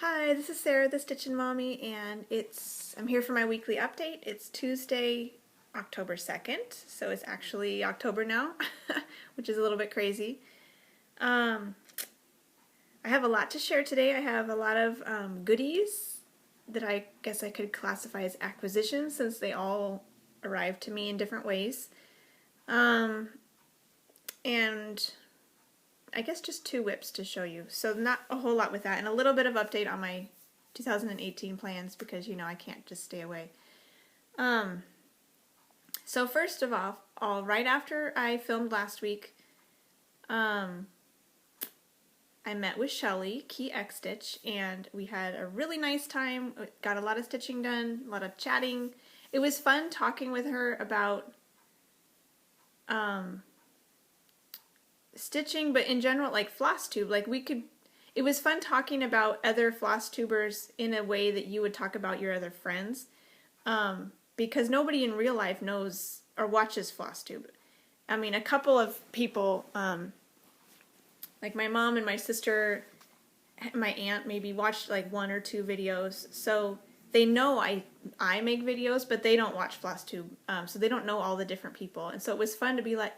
Hi, this is Sarah, the Stitchin' Mommy, and I'm here for my weekly update. It's Tuesday, October 2nd, so it's actually October now, which is a little bit crazy. I have a lot to share today. I have a lot of goodies that I guess I could classify as acquisitions since they all arrived to me in different ways. And I guess just 2 whips to show you. So not a whole lot with that, and a little bit of update on my 2018 plans because, you know, I can't just stay away. So first of all, right after I filmed last week, I met with Shelly, Key X Stitch, and we had a really nice time. Got a lot of stitching done, a lot of chatting. It was fun talking with her about stitching, but in general, like Flosstube, it was fun talking about other Flosstubers in a way that you would talk about your other friends, because nobody in real life knows or watches Flosstube. I mean, a couple of people, like my mom and my sister, my aunt maybe watched like 1 or 2 videos, so they know I make videos, but they don't watch Flosstube, so they don't know all the different people, and so it was fun to be like,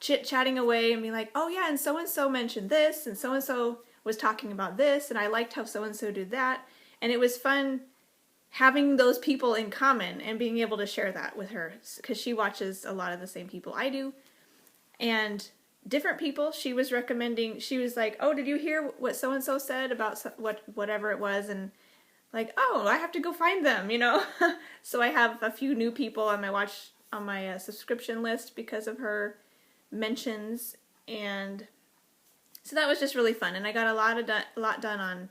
chit-chatting away and be like, oh yeah, and so mentioned this, and so was talking about this, and I liked how so-and-so did that, and it was fun having those people in common and being able to share that with her, because she watches a lot of the same people I do, and different people she was recommending. She was like, oh, did you hear what so-and-so said about whatever it was, and like, oh, I have to go find them, you know. So I have a few new people on my subscription list because of her mentions, and so that was just really fun, and I got a lot done on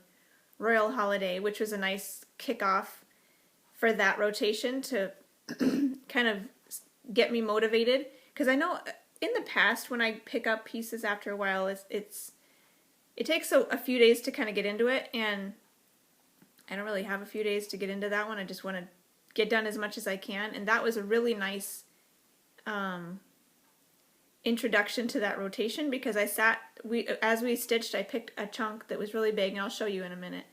Royal Holiday, which was a nice kickoff for that rotation to kind of get me motivated, because I know in the past when I pick up pieces after a while, it takes a few days to kind of get into it, and I don't really have a few days to get into that one. I just want to get done as much as I can, and that was a really nice introduction to that rotation, because as we stitched, I picked a chunk that was really big, and I'll show you in a minute,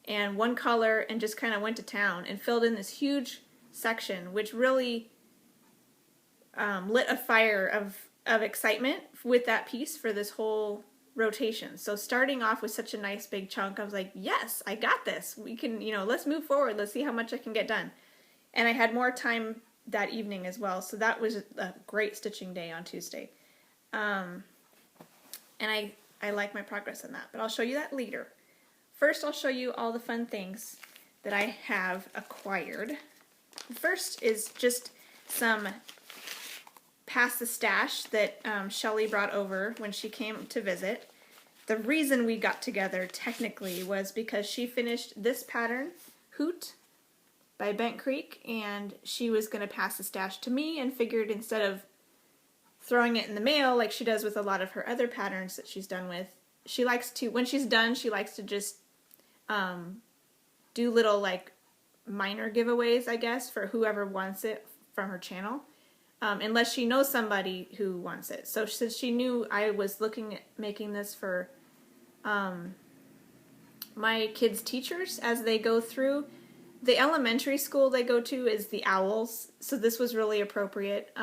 and one color, and just kind of went to town and filled in this huge section, which really lit a fire of excitement with that piece for this whole rotation. So starting off with such a nice big chunk, I was like, yes, I got this. We can, you know, let's move forward. Let's see how much I can get done. And I had more time that evening as well, so that was a great stitching day on Tuesday. And I like my progress in that, but I'll show you that later. First, I'll show you all the fun things that I have acquired. First is just some Pass the Stash that Shelly brought over when she came to visit. The reason we got together technically was because she finished this pattern, Hoot, by Bent Creek, and she was going to pass the stash to me, and figured instead of throwing it in the mail like she does with a lot of her other patterns that she's done with, she likes to, when she's done, she likes to just do little like minor giveaways, I guess, for whoever wants it from her channel, unless she knows somebody who wants it. So since she knew I was looking at making this for my kids' teachers as they go through, the elementary school they go to is the Owls, so this was really appropriate.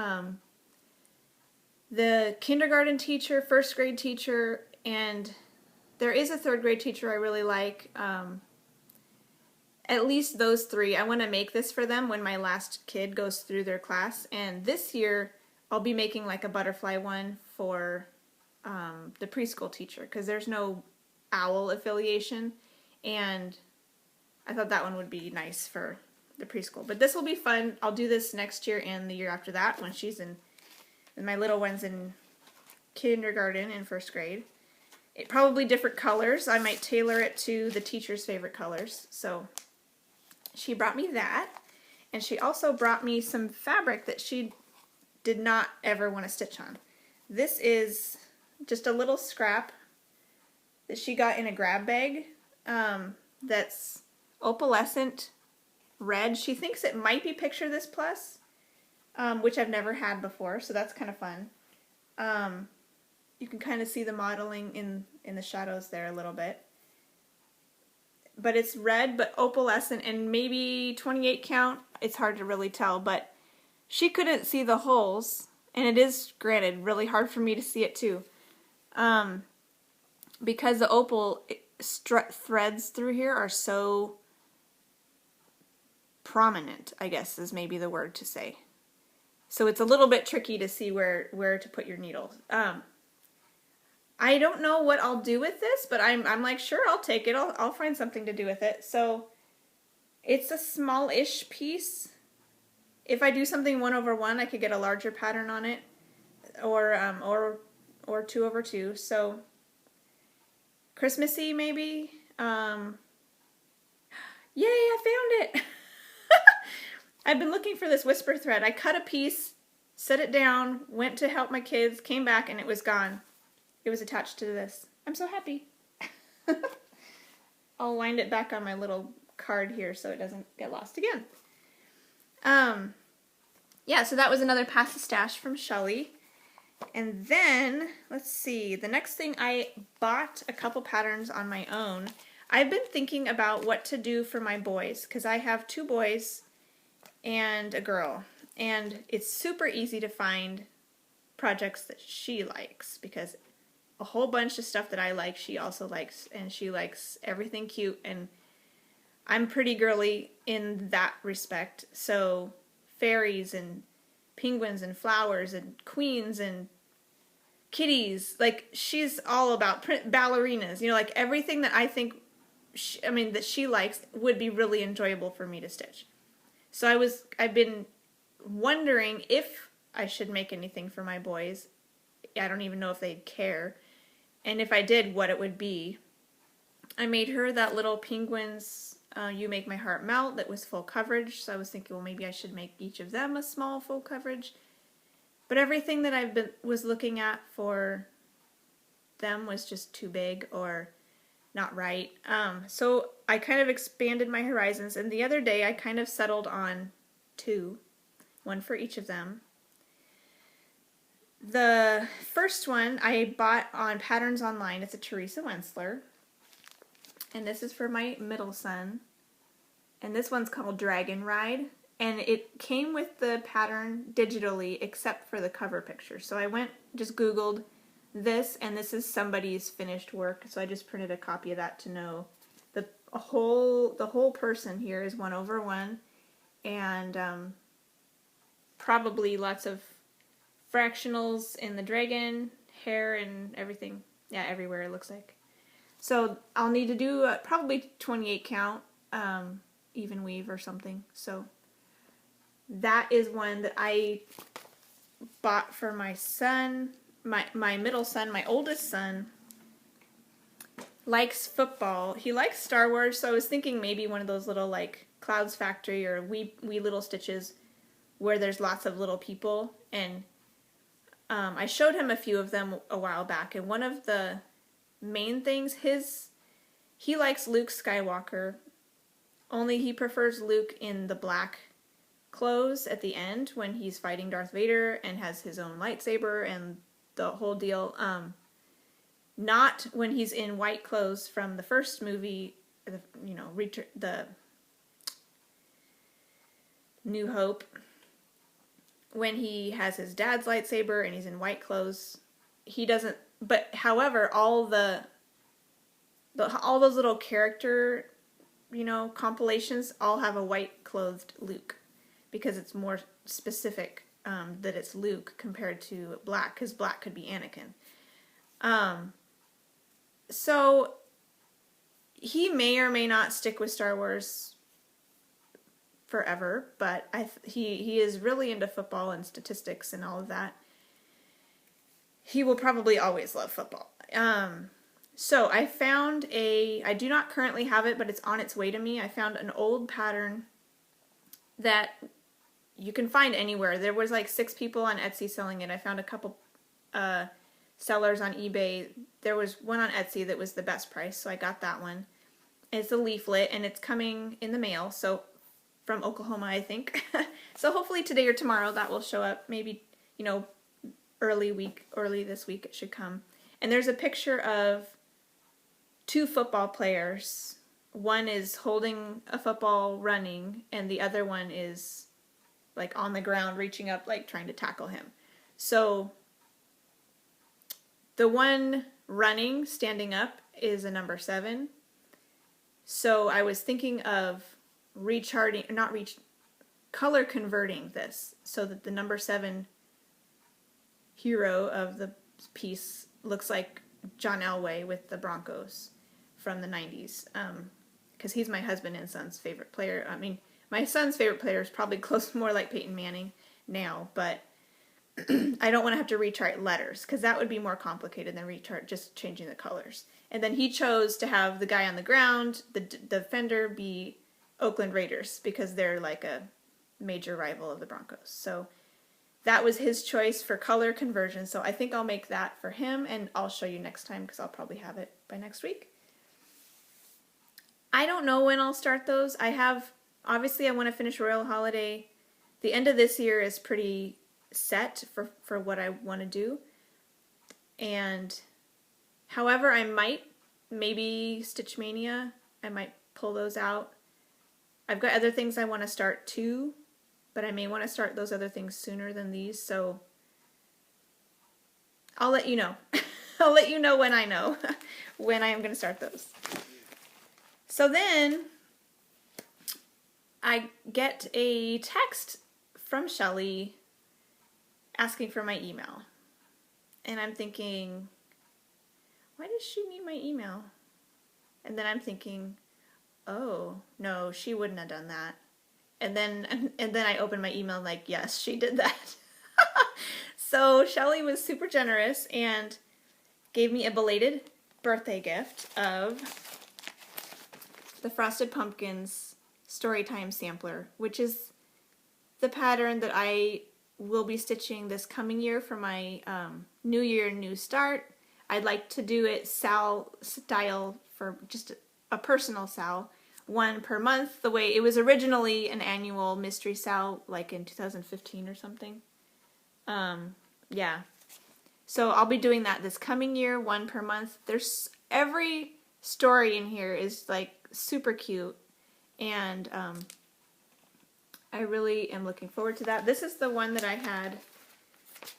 The kindergarten teacher, 1st grade teacher, and there is a 3rd grade teacher I really like. At least those 3. I want to make this for them when my last kid goes through their class, and this year I'll be making like a butterfly one for the preschool teacher, because there's no owl affiliation, and I thought that one would be nice for the preschool. But this will be fun. I'll do this next year and the year after that when she's in my little one's in kindergarten and 1st grade. It probably different colors. I might tailor it to the teacher's favorite colors. So she brought me that, and she also brought me some fabric that she did not ever want to stitch on. This is just a little scrap that she got in a grab bag that's opalescent red. She thinks it might be Picture This Plus, which I've never had before, so that's kind of fun. You can kind of see the modeling in the shadows there a little bit. but it's red, but opalescent, and maybe 28 count. It's hard to really tell, but she couldn't see the holes, and it is, granted, really hard for me to see it too. Because the opal threads through here are so prominent, I guess is maybe the word to say. So it's a little bit tricky to see where to put your needle. I don't know what I'll do with this, but I'm like, sure, I'll take it. I'll find something to do with it. So it's a small-ish piece. If I do something 1/1, I could get a larger pattern on it, or 2/2. So Christmassy maybe. Yay! I found it. I've been looking for this whisper thread. I cut a piece, set it down, went to help my kids, came back, and it was gone. It was attached to this. I'm so happy. I'll wind it back on my little card here so it doesn't get lost again. Yeah, so that was another Pass the Stash from Shelly. And then, let's see, the next thing, I bought a couple patterns on my own. I've been thinking about what to do for my boys, because I have 2 boys and a girl. And it's super easy to find projects that she likes, because a whole bunch of stuff that I like, she also likes, and she likes everything cute, and I'm pretty girly in that respect. So fairies and penguins and flowers and queens and kitties, like she's all about ballerinas, you know, like everything that I think that she likes would be really enjoyable for me to stitch. So I've been wondering if I should make anything for my boys. I don't even know if they'd care, and if I did, what it would be. I made her that little penguins You Make My Heart Melt that was full coverage, so I was thinking, well, maybe I should make each of them a small full coverage. But everything that was looking at for them was just too big or not right. So I kind of expanded my horizons, and the other day I kind of settled on 2, one for each of them. The first one I bought on Patterns Online. It's a Teresa Wensler. And this is for my middle son. And this one's called Dragon Ride. And it came with the pattern digitally except for the cover picture. So I just Googled this, and this is somebody's finished work. So I just printed a copy of that to know the whole person here is 1/1. And probably lots of fractionals in the dragon, hair and everything. Yeah, everywhere it looks like. So I'll need to do probably 28 count, even weave or something. So that is one that I bought for my son, my middle son. My oldest son likes football. He likes Star Wars, so I was thinking maybe one of those little like Clouds Factory or Wee Little Stitches where there's lots of little people. And I showed him a few of them a while back, and one of the main things, he likes Luke Skywalker, only he prefers Luke in the black clothes at the end when he's fighting Darth Vader and has his own lightsaber and the whole deal. Not when he's in white clothes from the first movie, the New Hope, when he has his dad's lightsaber and he's in white clothes. He doesn't. But however, all those little character, compilations all have a white clothed Luke, because it's more specific that it's Luke compared to black, because black could be Anakin. So he may or may not stick with Star Wars forever, but he is really into football and statistics and all of that. He will probably always love football. So I found I do not currently have it, but it's on its way to me. I found an old pattern that you can find anywhere. There was like 6 people on Etsy selling it. I found a couple sellers on eBay. There was one on Etsy that was the best price, so I got that one. It's a leaflet, and it's coming in the mail, so from Oklahoma, I think. So hopefully today or tomorrow that will show up. Maybe, early this week it should come. And there's a picture of 2 football players one is holding a football running, and the other one is like on the ground reaching up, like trying to tackle him. So the one running, standing up, is a number 7. So I was thinking of color converting this so that the number 7 hero of the piece looks like John Elway with the Broncos from the 90s. Because he's my husband and son's favorite player. I mean, my son's favorite player is probably close more like Peyton Manning now, but I don't want to have to rechart letters because that would be more complicated than just changing the colors. And then he chose to have the guy on the ground, the defender, be Oakland Raiders because they're like a major rival of the Broncos. So that was his choice for color conversion. So I think I'll make that for him, and I'll show you next time because I'll probably have it by next week. I don't know when I'll start those. Obviously I want to finish Royal Holiday. The end of this year is pretty set for what I want to do. And however, I might, maybe Stitch Mania, I might pull those out. I've got other things I want to start too, but I may want to start those other things sooner than these, so I'll let you know. I'll let you know when I know when I am going to start those. So then I get a text from Shelly asking for my email. And I'm thinking, why does she need my email? And then I'm thinking, oh, no, she wouldn't have done that. And then I open my email like, yes, she did that. So Shelly was super generous and gave me a belated birthday gift of the Frosted Pumpkins Storytime Sampler, which is the pattern that I will be stitching this coming year for my New Year, New Start. I'd like to do it Sal style for just a personal Sal, one per month, the way it was originally an annual Mystery Sal, like in 2015 or something. Yeah. So I'll be doing that this coming year, one per month. Every story in here is like super cute, and I really am looking forward to that. This is the one that I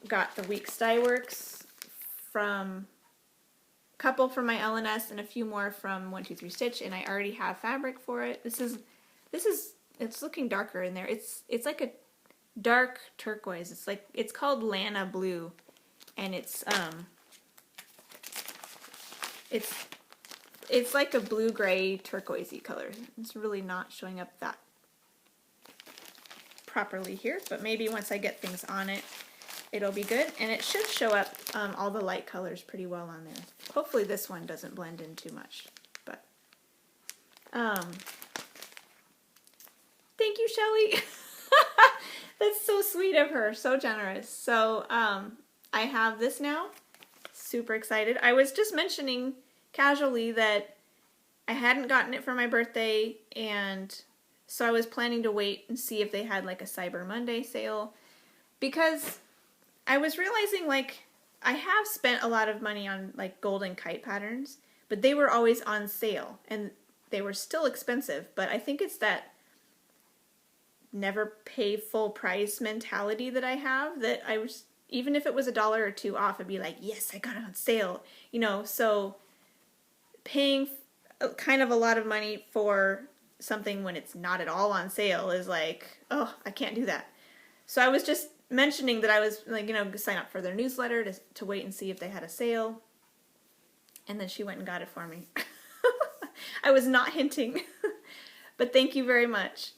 got the Weeks Dye Works from, a couple from my LNS and a few more from 123 Stitch, and I already have fabric for it. It's looking darker in there. It's like a dark turquoise. It's called Lana Blue, and it's like a blue-gray turquoisey color. It's really not showing up that properly here, but maybe once I get things on it, it'll be good. And it should show up all the light colors pretty well on there. Hopefully this one doesn't blend in too much. But thank you, Shelly. That's so sweet of her. So generous. So I have this now. Super excited. I was just mentioning casually that I hadn't gotten it for my birthday, and so I was planning to wait and see if they had like a Cyber Monday sale, because I was realizing like I have spent a lot of money on like golden kite patterns, but they were always on sale and they were still expensive. But I think it's that never pay full price mentality that I have, that I was, even if it was $1 or $2 off, I'd be like, yes, I got it on sale, you know. So paying kind of a lot of money for something when it's not at all on sale is like, oh, I can't do that. So I was just mentioning that I was like, you know, sign up for their newsletter to wait and see if they had a sale. And then she went and got it for me. I was not hinting, but thank you very much.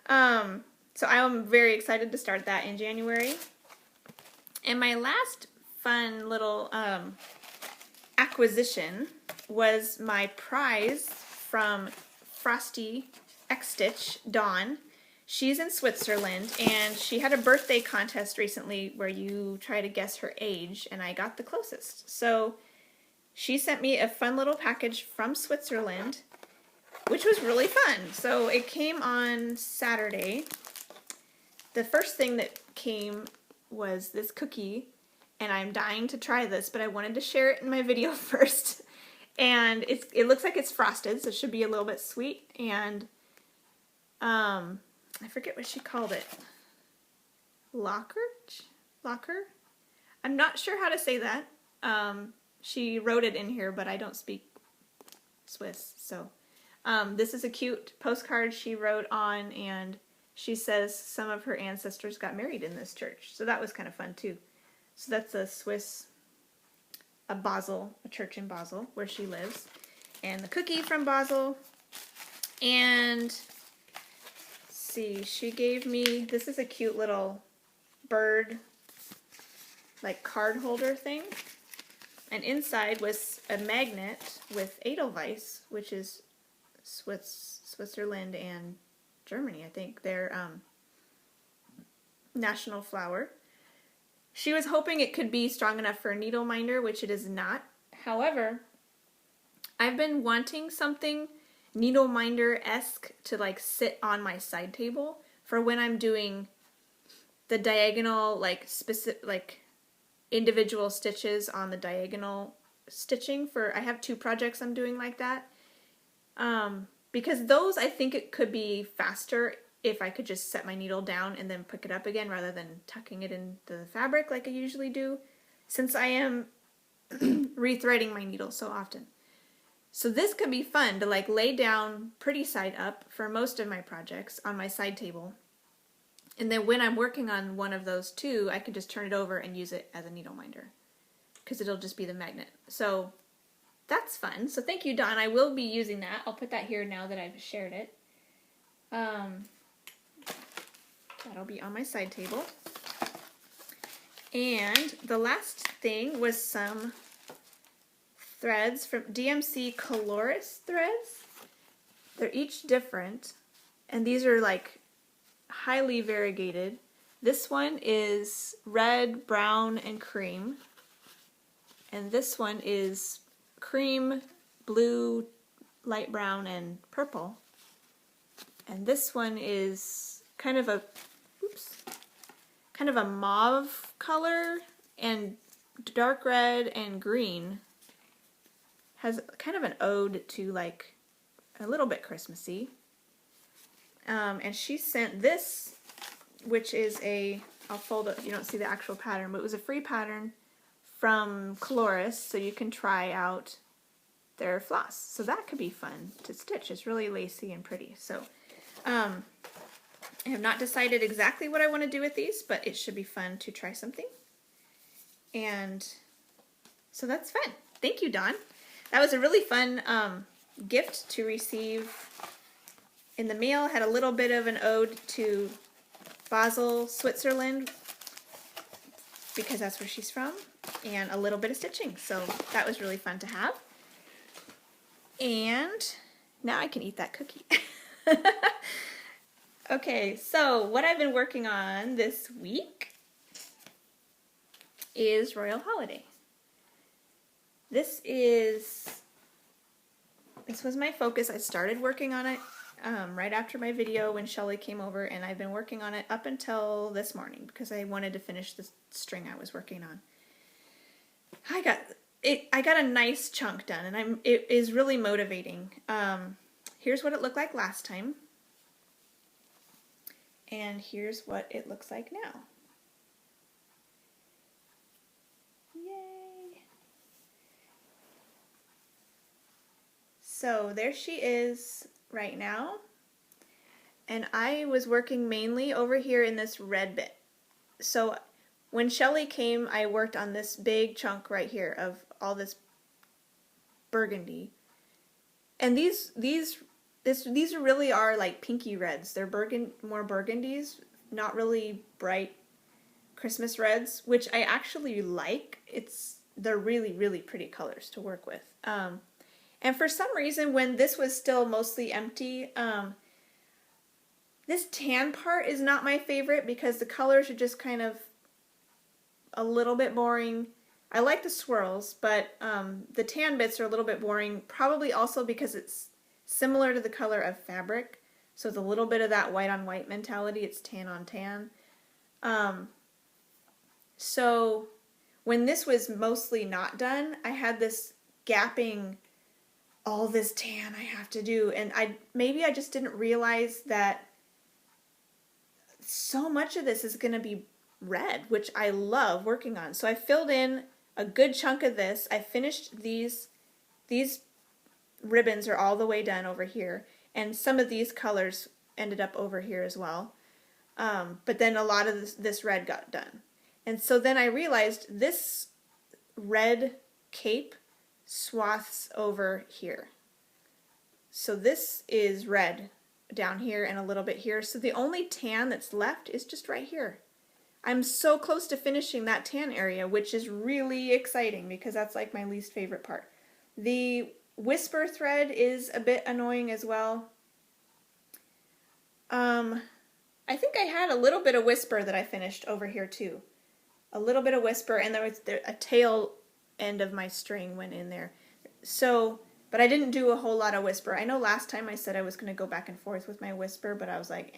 So I am very excited to start that in January. And my last fun little acquisition was my prize from Frosty X Stitch, Dawn. She's in Switzerland, and she had a birthday contest recently where you try to guess her age, and I got the closest. So she sent me a fun little package from Switzerland, which was really fun. So it came on Saturday. The first thing that came was this cookie, and I'm dying to try this, but I wanted to share it in my video first. And it looks like it's frosted, so it should be a little bit sweet. And I forget what she called it. Locker? I'm not sure how to say that. She wrote it in here, but I don't speak Swiss, so this is a cute postcard she wrote on, and she says some of her ancestors got married in this church, so that was kind of fun too. So that's a church in Basel where she lives, and the cookie from Basel. And let's see, she gave me, this is a cute little bird like card holder thing, and inside was a magnet with Edelweiss, which is Switzerland and Germany, I think, their national flower. She was hoping it could be strong enough for a needle minder, which it is not. However, I've been wanting something needle minder-esque to like sit on my side table for when I'm doing the diagonal, like specific, like individual stitches on the diagonal stitching for, I have 2 projects I'm doing like that. Because those, I think it could be faster if I could just set my needle down and then pick it up again rather than tucking it into the fabric like I usually do, since I am rethreading my needle so often. So this could be fun to like lay down pretty side up for most of my projects on my side table. And then when I'm working on one of those 2, I can just turn it over and use it as a needle minder, because it'll just be the magnet. So that's fun. So thank you, Dawn. I will be using that. I'll put that here now that I've shared it. That'll be on my side table. And the last thing was some threads from DMC Coloris threads. They're each different, and these are like highly variegated. This one is red, brown, and cream. And this one is cream, blue, light brown, and purple. And this one is kind of a mauve color and dark red and green. Has kind of an ode to like a little bit Christmassy. And she sent this, which is I'll fold it, you don't see the actual pattern, but it was a free pattern from Coloris, so you can try out their floss. So that could be fun to stitch. It's really lacy and pretty. So I have not decided exactly what I want to do with these, but it should be fun to try something. And so that's fun. Thank you, Dawn. That was a really fun gift to receive in the mail. Had a little bit of an ode to Basel, Switzerland, because that's where she's from, and a little bit of stitching. So that was really fun to have. And now I can eat that cookie. Okay, so what I've been working on this week is Royal Holiday. This was my focus. I started working on it right after my video when Shelly came over, and I've been working on it up until this morning because I wanted to finish the string I was working on. I got a nice chunk done, and it is really motivating. Here's what it looked like last time, and here's what it looks like now. Yay! So there she is right now, and I was working mainly over here in this red bit. So when Shelly came, I worked on this big chunk right here of all this burgundy, and these really are like pinky reds. They're more burgundies, not really bright Christmas reds, which I actually like. They're really, really pretty colors to work with. And for some reason, when this was still mostly empty, this tan part is not my favorite because the colors are just kind of a little bit boring. I like the swirls, but the tan bits are a little bit boring, probably also because it's similar to the color of fabric. So it's a little bit of that white on white mentality. It's tan on tan. So when this was mostly not done, I had this gapping all this tan I have to do. And maybe I just didn't realize that so much of this is going to be red, which I love working on. So I filled in a good chunk of this. I finished these ribbons are all the way done over here, and some of these colors ended up over here as well. But then a lot of this red got done. And so then I realized this red cape swaths over here. So this is red down here and a little bit here. So the only tan that's left is just right here. I'm so close to finishing that tan area, which is really exciting because that's like my least favorite part. The whisper thread is a bit annoying as well. I think I had a little bit of whisper that I finished over here too. A little bit of whisper, and there was a tail end of my string went in there. So, but I didn't do a whole lot of whisper. I know last time I said I was going to go back and forth with my whisper, but I was like,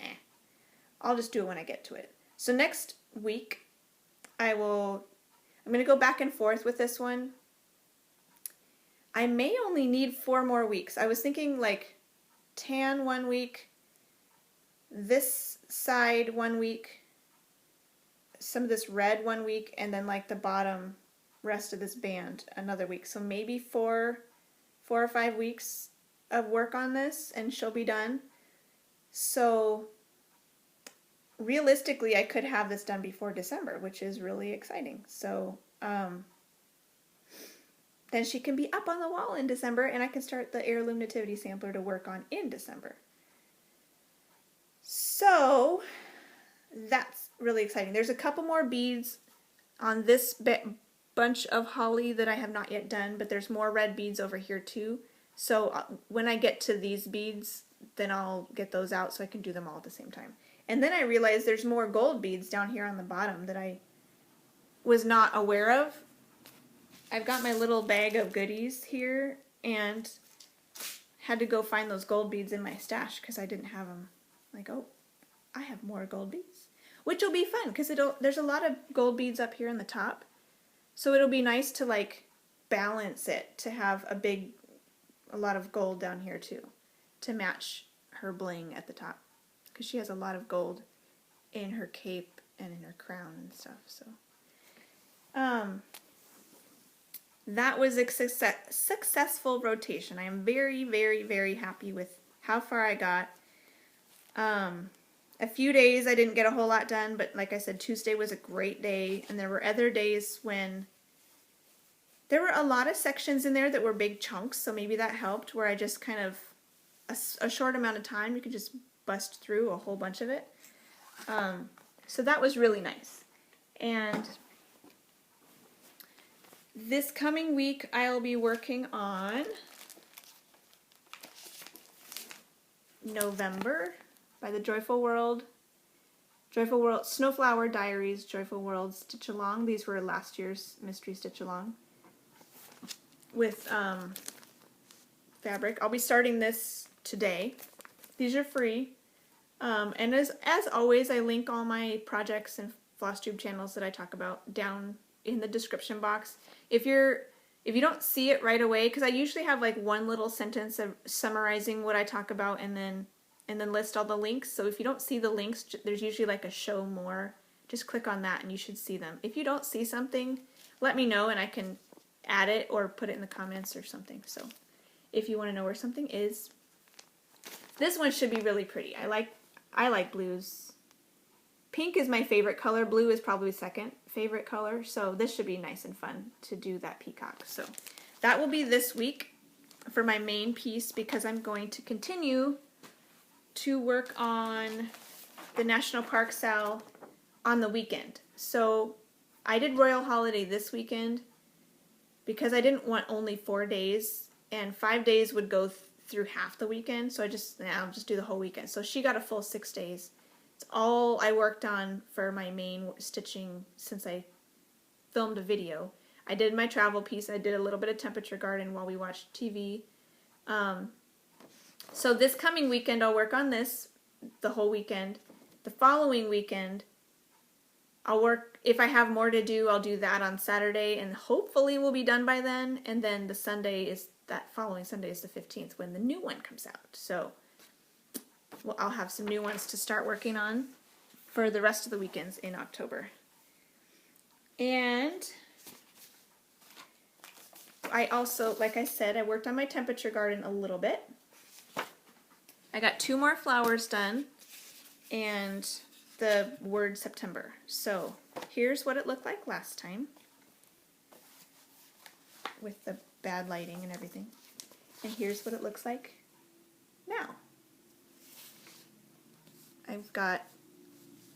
I'll just do it when I get to it. So next week, I'm going to go back and forth with this one. I may only need 4 more weeks. I was thinking like tan 1 week, this side 1 week, some of this red 1 week, and then like the bottom rest of this band another week. So maybe 4 or 5 weeks of work on this and she'll be done. So realistically, I could have this done before December, which is really exciting. So then she can be up on the wall in December, and I can start the Heirloom Nativity Sampler to work on in December. So that's really exciting. There's a couple more beads on this bunch of holly that I have not yet done, but there's more red beads over here too. So when I get to these beads, then I'll get those out so I can do them all at the same time. And then I realized there's more gold beads down here on the bottom that I was not aware of. I've got my little bag of goodies here and had to go find those gold beads in my stash because I didn't have them. Like, oh, I have more gold beads, which will be fun because there's a lot of gold beads up here in the top. So it'll be nice to like balance it, to have a lot of gold down here too, to match her bling at the top, because she has a lot of gold in her cape and in her crown and stuff. So that was a successful rotation. I am very, very, very happy with how far I got. A few days I didn't get a whole lot done, but like I said, Tuesday was a great day, and there were other days when there were a lot of sections in there that were big chunks, so maybe that helped, where I just kind of, a short amount of time, you could just bust through a whole bunch of it. So that was really nice. And this coming week I'll be working on November by the Joyful World, Snowflower Diaries, Joyful World Stitch Along. These were last year's Mystery Stitch Along with fabric. I'll be starting this today. These are free. And as always, I link all my projects and Flosstube channels that I talk about down in the description box. If you don't see it right away, because I usually have like one little sentence of summarizing what I talk about and then list all the links. So if you don't see the links, there's usually like a show more. Just click on that and you should see them. If you don't see something, let me know and I can add it or put it in the comments or something. So if you want to know where something is, this one should be really pretty. I like blues. Pink is my favorite color. Blue is probably second favorite color. So this should be nice and fun to do that peacock. So that will be this week for my main piece, because I'm going to continue to work on the National Park Sal on the weekend. So I did Royal Holiday this weekend because I didn't want only 4 days, and 5 days would go through half the weekend, so I'll just do the whole weekend. So she got a full 6 days. It's all I worked on for my main stitching since I filmed a video. I did my travel piece. I did a little bit of temperature garden while we watched TV. So this coming weekend I'll work on this the whole weekend. The following weekend I'll work, if I have more to do, I'll do that on Saturday, and hopefully we'll be done by then. And then the Sunday is that following Sunday is the 15th when the new one comes out. So well, I'll have some new ones to start working on for the rest of the weekends in October. And I also, like I said, I worked on my temperature garden a little bit. I got 2 more flowers done and the word September. So here's what it looked like last time with the bad lighting and everything. And here's what it looks like now. I've got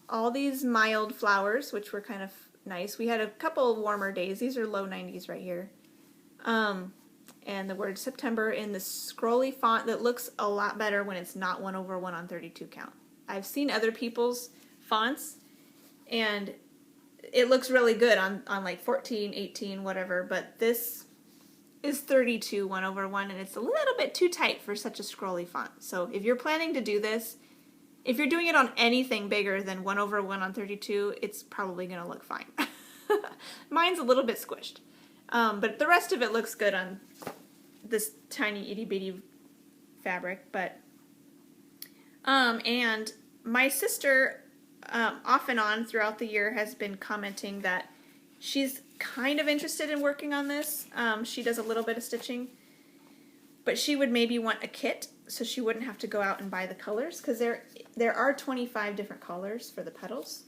all these mild flowers, which were kind of nice. We had a couple of warmer days. These are low 90s right here. And the word September in the scrolly font that looks a lot better when it's not 1/1 on 32 count. I've seen other people's fonts and it looks really good on like 14, 18, whatever, but this is 32 1/1 and it's a little bit too tight for such a scrolly font. So if you're planning to do this, if you're doing it on anything bigger than 1/1 on 32, it's probably going to look fine. Mine's a little bit squished. But the rest of it looks good on this tiny itty bitty fabric. But and my sister off and on throughout the year has been commenting that she's kind of interested in working on this. She does a little bit of stitching, but she would maybe want a kit so she wouldn't have to go out and buy the colors, because there are 25 different colors for the petals.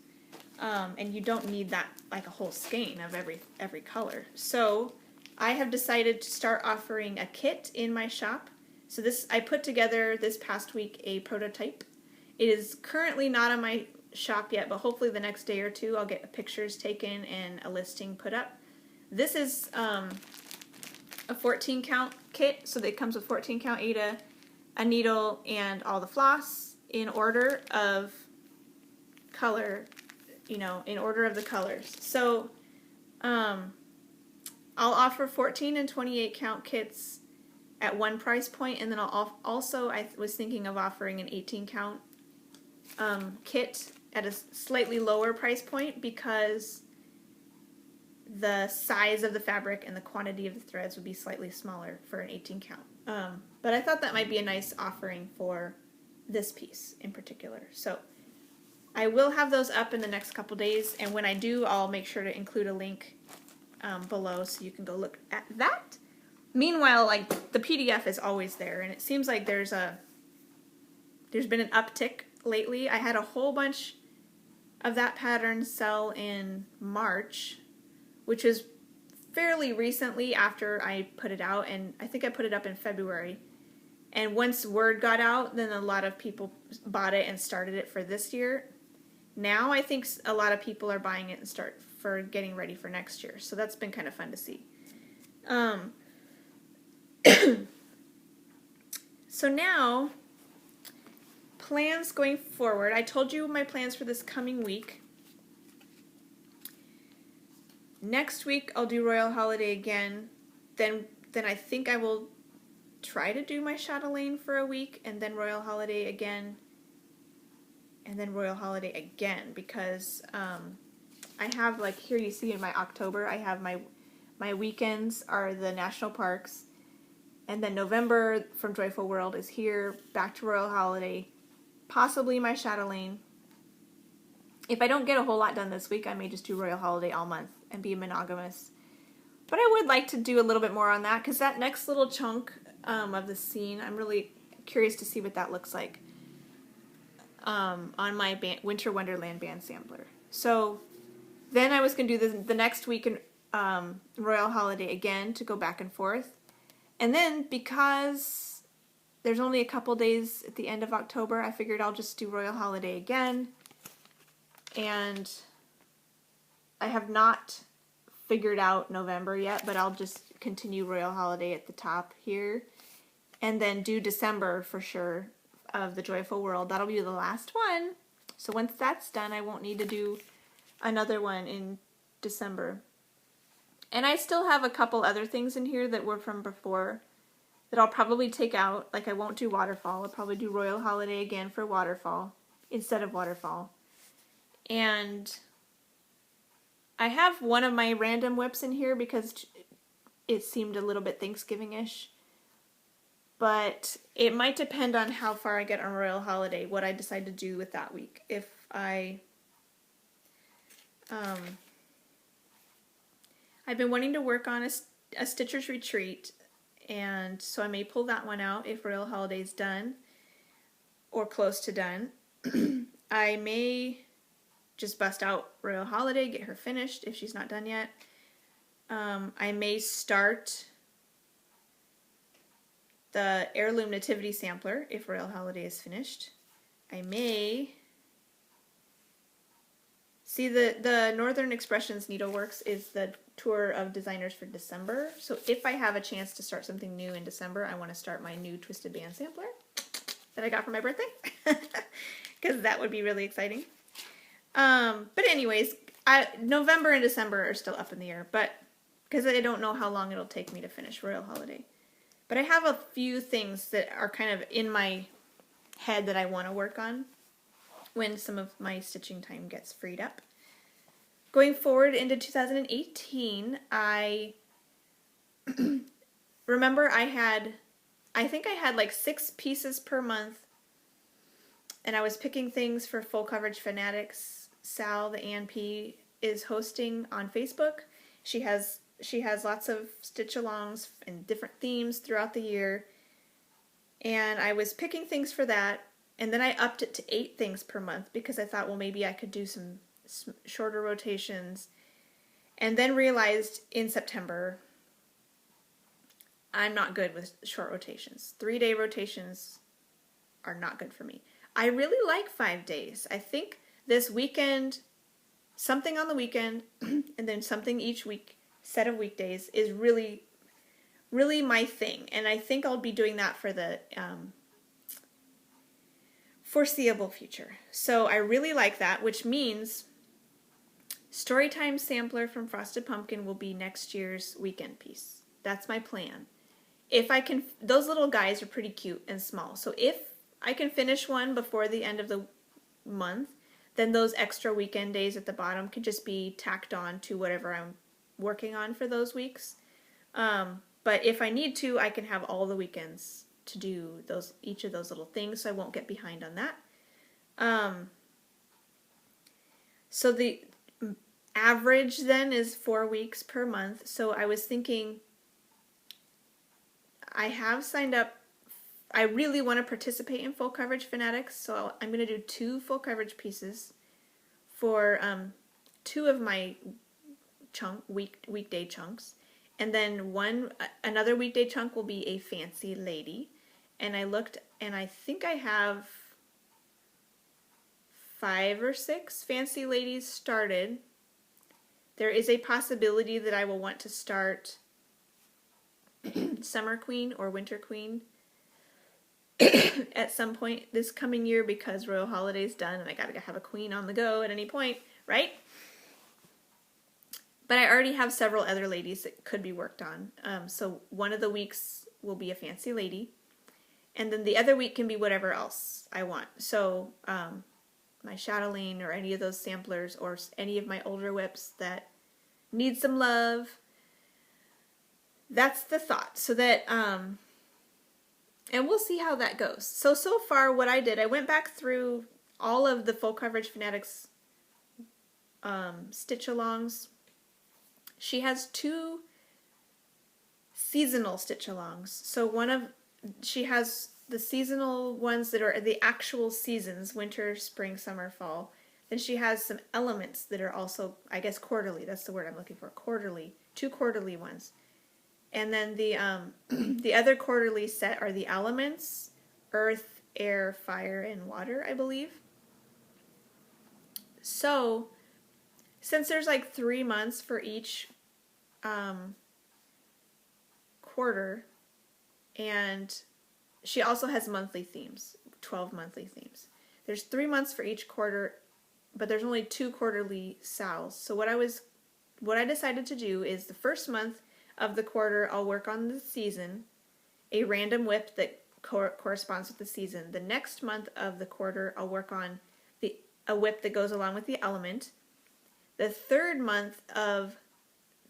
And you don't need that, like a whole skein of every color. So I have decided to start offering a kit in my shop. So I put together this past week a prototype. It is currently not on my shop yet, but hopefully the next day or two I'll get pictures taken and a listing put up. This is a 14 count kit, so it comes with 14 count Aida, a needle, and all the floss in order of color, in order of the colors. So I'll offer 14 and 28 count kits at one price point, and then I was thinking of offering an 18 count kit at a slightly lower price point, because the size of the fabric and the quantity of the threads would be slightly smaller for an 18 count. But I thought that might be a nice offering for this piece in particular. So I will have those up in the next couple days, and when I do, I'll make sure to include a link below so you can go look at that. Meanwhile, like, the PDF is always there, and it seems like there's been an uptick lately. I had a whole bunch of that pattern sell in March, which is fairly recently after I put it out, and I think I put it up in February. And once word got out, then a lot of people bought it and started it for this year. Now I think a lot of people are buying it and start for getting ready for next year. So that's been kind of fun to see. So now, plans going forward. I told you my plans for this coming week. Next week I'll do Royal Holiday again. Then I think I will try to do my Chatelaine for a week, and then Royal Holiday again, and then Royal Holiday again, because I have, like, here you see in my October, I have my weekends are the national parks, and then November from Joyful World is here, back to Royal Holiday, possibly my Chatelaine. If I don't get a whole lot done this week, I may just do Royal Holiday all month and be monogamous. But I would like to do a little bit more on that, because that next little chunk of the scene, I'm really curious to see what that looks like on my Winter Wonderland band sampler. So then I was going to do the next week in Royal Holiday again to go back and forth. And then, because there's only a couple days at the end of October, I figured I'll just do Royal Holiday again. And I have not figured out November yet, but I'll just continue Royal Holiday at the top here. And then do December for sure of the Joyful World. That'll be the last one. So once that's done, I won't need to do another one in December. And I still have a couple other things in here that were from before that I'll probably take out. Like, I won't do Waterfall. I'll probably do Royal Holiday again for Waterfall instead of Waterfall. And I have one of my random whips in here because it seemed a little bit Thanksgiving-ish. but it might depend on how far I get on Royal Holiday, what I decide to do with that week. If I've been wanting to work on a Stitcher's Retreat, and so I may pull that one out if Royal Holiday's done or close to done. I may just bust out Royal Holiday, get her finished if she's not done yet. I may start the Heirloom Nativity Sampler if Royal Holiday is finished. I may... See, the Northern Expressions Needleworks is the tour of designers for December. So if I have a chance to start something new in December, I want to start my new Twisted Band Sampler that I got for my birthday. Because that would be really exciting. But anyways, November and December are still up in the air. But because I don't know how long it'll take me to finish Royal Holiday. But I have a few things that are kind of in my head that I want to work on when some of my stitching time gets freed up. Going forward into 2018, I remember I think I had like 6 pieces per month, and I was picking things for Full Coverage Fanatics. Sal, the ANP, is hosting on Facebook. She has lots of stitch-alongs and different themes throughout the year, and I was picking things for that. And then I upped it to 8 things per month because I thought, well, maybe I could do some shorter rotations. And then realized in September, I'm not good with short rotations. 3-day rotations are not good for me. I really like 5 days. I think this weekend, something on the weekend, and then something each week, set of weekdays, is really, really my thing. And I think I'll be doing that for the... foreseeable future. So I really like that, which means Storytime Sampler from Frosted Pumpkin will be next year's weekend piece. That's my plan. If I can, those little guys are pretty cute and small. So if I can finish one before the end of the month, then those extra weekend days at the bottom can just be tacked on to whatever I'm working on for those weeks. But if I need to, I can have all the weekends to do each of those little things, so I won't get behind on that. So the average then is 4 weeks per month. So I was thinking, I have signed up. I really want to participate in Full Coverage Fanatics, so I'm going to do 2 full coverage pieces for 2 of my weekday chunks. And then another weekday chunk will be a fancy lady. And I looked, and I think I have 5 or 6 fancy ladies started. There is a possibility that I will want to start Summer Queen or Winter Queen at some point this coming year because Royal Holiday's done and I gotta have a queen on the go at any point, right? But I already have several other ladies that could be worked on. So one of the weeks will be a fancy lady. And then the other week can be whatever else I want. So my chatelaine or any of those samplers or any of my older whips that need some love. That's the thought. So that, and we'll see how that goes. So far what I did, I went back through all of the Full Coverage Fanatics stitch-alongs. She has 2 seasonal stitch-alongs. So she has the seasonal ones that are the actual seasons, winter, spring, summer, fall. Then she has some elements that are also, I guess, quarterly. That's the word I'm looking for, quarterly. 2 quarterly ones. And then the the other quarterly set are the elements, earth, air, fire, and water, I believe. So, since there's like 3 months for each quarter, and she also has monthly themes, 12 monthly themes. There's 3 months for each quarter, but there's only 2 quarterly sals. So what I decided to do is the first month of the quarter, I'll work on the season, a random whip that corresponds with the season. The next month of the quarter, I'll work on a whip that goes along with the element. The third month of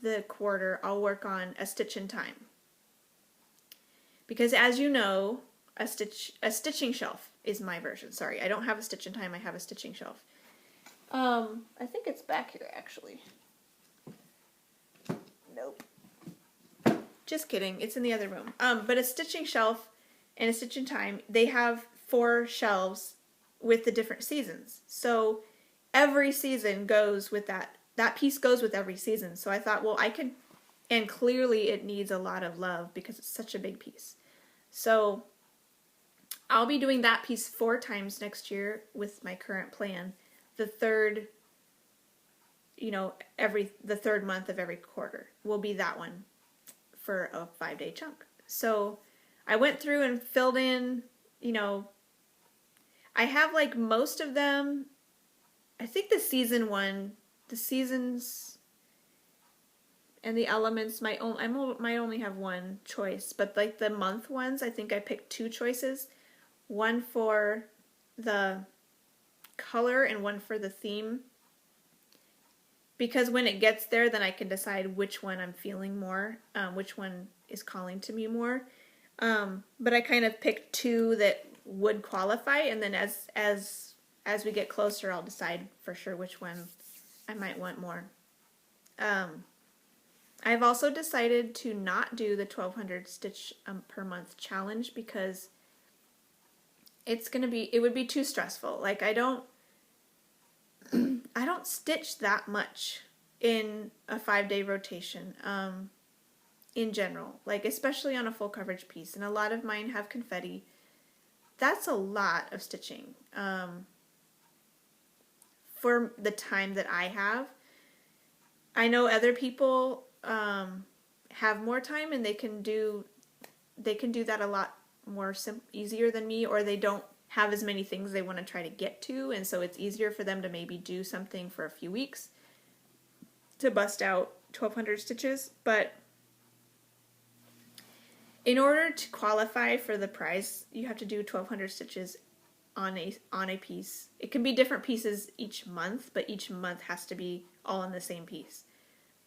the quarter, I'll work on a stitch in time. Because as you know, a stitching shelf is my version. Sorry, I don't have a stitch in time, I have a stitching shelf. I think it's back here actually. Nope. Just kidding, it's in the other room. But a stitching shelf and a stitch in time, they have 4 shelves with the different seasons. So every season goes with that piece goes with every season. So I thought, well, I could, and clearly it needs a lot of love because it's such a big piece. So I'll be doing that piece 4 times next year with my current plan. The third, the third month of every quarter will be that one for a 5-day chunk. So I went through and filled in, I have like most of them. I think the seasons and the elements might only have one choice, but like the month ones, I think I picked 2 choices. One for the color and one for the theme. Because when it gets there, then I can decide which one I'm feeling more, which one is calling to me more. But I kind of picked 2 that would qualify, and then as we get closer, I'll decide for sure which one I might want more. I've also decided to not do the 1,200 stitch per month challenge because it would be too stressful. Like I don't stitch that much in a 5-day rotation in general, like especially on a full coverage piece, and a lot of mine have confetti. That's a lot of stitching for the time that I have. I know other people have more time and they can do that a lot more easier than me, or they don't have as many things they want to try to get to, and so it's easier for them to maybe do something for a few weeks to bust out 1,200 stitches. But in order to qualify for the prize, you have to do 1,200 stitches on a piece. It can be different pieces each month, but each month has to be all in the same piece.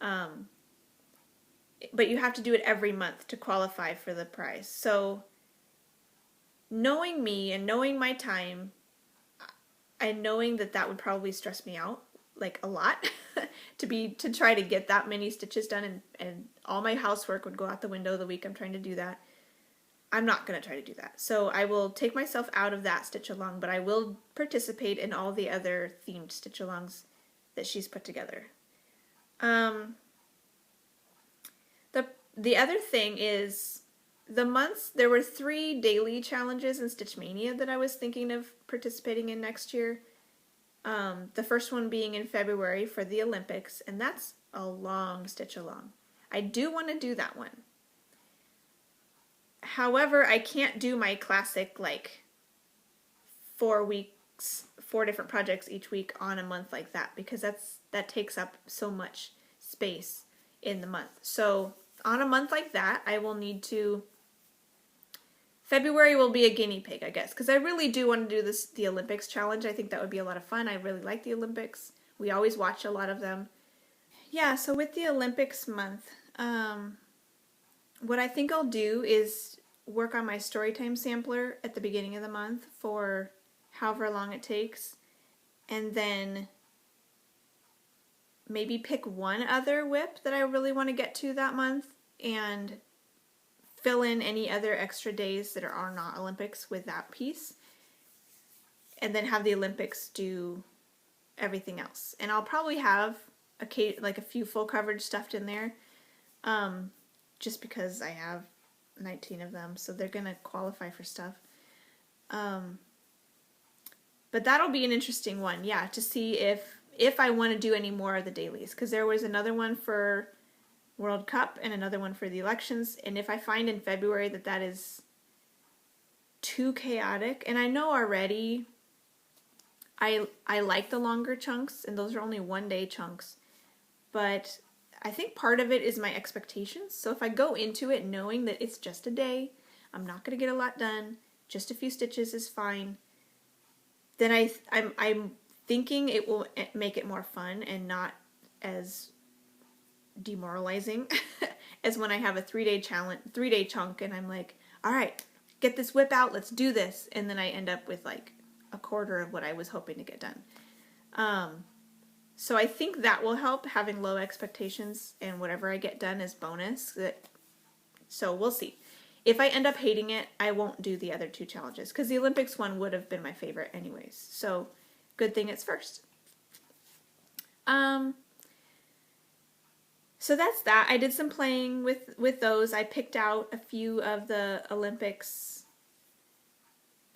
But you have to do it every month to qualify for the prize. So knowing me and knowing my time, and knowing that would probably stress me out like a lot to try to get that many stitches done, and all my housework would go out the window the week I'm trying to do that. I'm not going to try to do that. So I will take myself out of that stitch along, but I will participate in all the other themed stitch alongs that she's put together. The other thing is the months, there were 3 daily challenges in Stitch Mania that I was thinking of participating in next year. The first one being in February for the Olympics, and that's a long stitch along. I do want to do that one. However, I can't do my classic like 4 weeks, 4 different projects each week on a month like that, because that takes up so much space in the month. So on a month like that, I will need to, February will be a guinea pig, I guess, because I really do want to do the Olympics challenge. I think that would be a lot of fun. I really like the Olympics. We always watch a lot of them. Yeah, so with the Olympics month, what I think I'll do is work on my Storytime sampler at the beginning of the month for however long it takes, and then maybe pick one other whip that I really want to get to that month and fill in any other extra days that are not Olympics with that piece, and then have the Olympics do everything else. And I'll probably have a few full coverage stuffed in there, just because I have 19 of them, so they're gonna qualify for stuff. But that'll be an interesting one, yeah, to see if I want to do any more of the dailies, because there was another one for World Cup and another one for the elections, and if I find in February that is too chaotic, and I know already I like the longer chunks, and those are only 1-day chunks, but I think part of it is my expectations. So if I go into it knowing that it's just a day, I'm not going to get a lot done, just a few stitches is fine, then I'm thinking it will make it more fun and not as demoralizing as when I have a 3-day challenge, 3-day chunk, and I'm like, all right, get this whip out, let's do this. And then I end up with like a quarter of what I was hoping to get done. So I think that will help, having low expectations, and whatever I get done is bonus. So we'll see. If I end up hating it, I won't do the other 2 challenges, because the Olympics one would have been my favorite anyways. So good thing it's first. So that's that. I did some playing with those. I picked out a few of the Olympics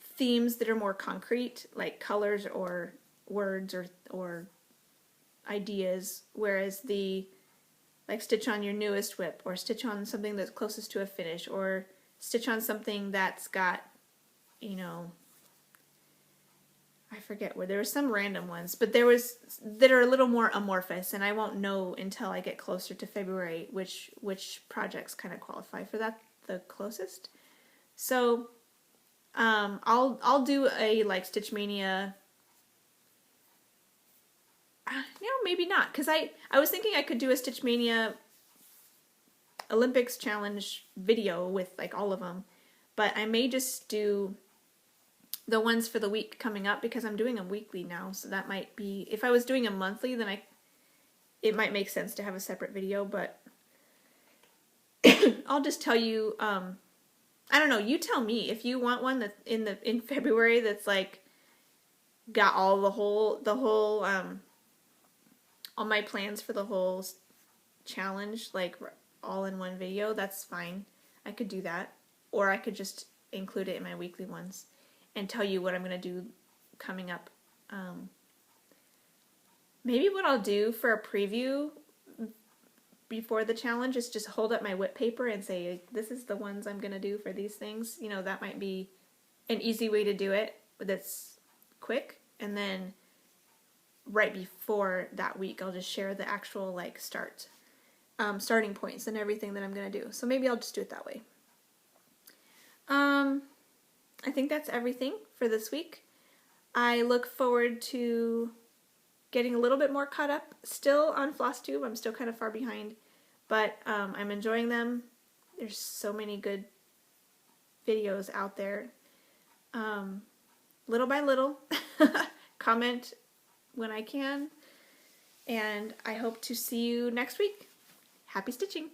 themes that are more concrete, like colors or words or ideas, whereas like stitch on your newest whip, or stitch on something that's closest to a finish, or stitch on something that's got, you know, I forget where, there were some random ones, but there was that are a little more amorphous, and I won't know until I get closer to February which projects kind of qualify for that the closest. So I'll do a like Stitch Mania. Maybe not, because I was thinking I could do a Stitch Mania Olympics challenge video with like all of them, but I may just do the ones for the week coming up, because I'm doing them weekly now, so that might be, if I was doing them monthly, then it might make sense to have a separate video, but I'll just tell you, I don't know, you tell me if you want one that in February that's like got all all my plans for the whole challenge, like all in one video. That's fine. I could do that, or I could just include it in my weekly ones and tell you what I'm going to do coming up. Maybe what I'll do for a preview before the challenge is just hold up my whip paper and say, this is the ones I'm going to do for these things. You know, that might be an easy way to do it that's quick. And then right before that week, I'll just share the actual like starting points and everything that I'm going to do. So maybe I'll just do it that way. I think that's everything for this week. I look forward to getting a little bit more caught up still on Flosstube. I'm still kind of far behind, but I'm enjoying them. There's so many good videos out there. Little by little, comment when I can, and I hope to see you next week. Happy stitching!